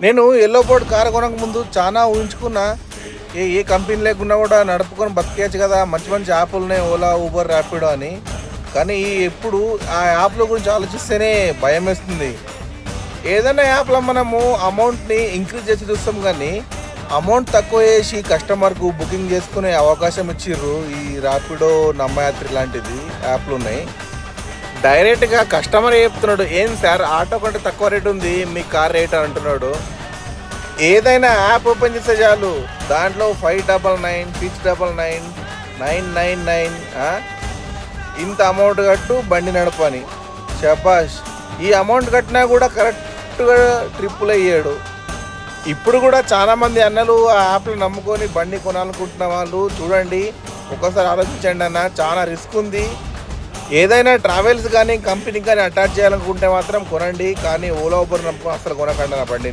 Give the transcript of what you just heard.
నేను yellow board car కొనక ముందు చాలా ఊహించుకున్నా. ఏ కంపెనీ లేకున్నా కూడా నడుపుకొని బతికేయచ్చు కదా, మంచి మంచి యాప్లు ఉన్నాయి, ఓలా, ఊబర్, ర్యాపిడో అని. కానీ ఎప్పుడు ఆ యాప్ల గురించి ఆలోచిస్తేనే భయం వేస్తుంది. ఏదైనా యాప్లో మనము అమౌంట్ని ఇంక్రీజ్ చేసి చూస్తాం, కానీ అమౌంట్ తక్కువ చేసి కస్టమర్కు బుకింగ్ చేసుకునే అవకాశం ఇచ్చిర్రు. ఈ ర్యాపిడో, నమ్మయాత్రి లాంటిది యాప్లు ఉన్నాయి. డైరెక్ట్గా కస్టమర్ చెప్తున్నాడు, ఏం సార్ ఆటో కంటే తక్కువ రేట్ ఉంది, మీ కార్ రేట్ అని అంటున్నాడు. ఏదైనా యాప్ ఓపెన్ చేస్తే చాలు, దాంట్లో 599, 699, 999, ఇంత అమౌంట్ కట్టు బండి నడపని. శబాష్. ఈ అమౌంట్ కట్టినా కూడా కరెక్ట్గా ట్రిప్పులు అయ్యాడు. ఇప్పుడు కూడా చాలామంది అన్నలు ఆ యాప్లు నమ్ముకొని బండి కొనాలనుకుంటున్న వాళ్ళు చూడండి, ఒక్కసారి ఆలోచించండి అన్న, చాలా రిస్క్ ఉంది. ఏదైనా ట్రావెల్స్ కానీ కంపెనీకి కానీ అటాచ్ చేయాలనుకుంటే మాత్రం కొనండి, కానీ ఓలా ఊబర్ నమ్ముకొని అసలు కొనకండి నా బండి.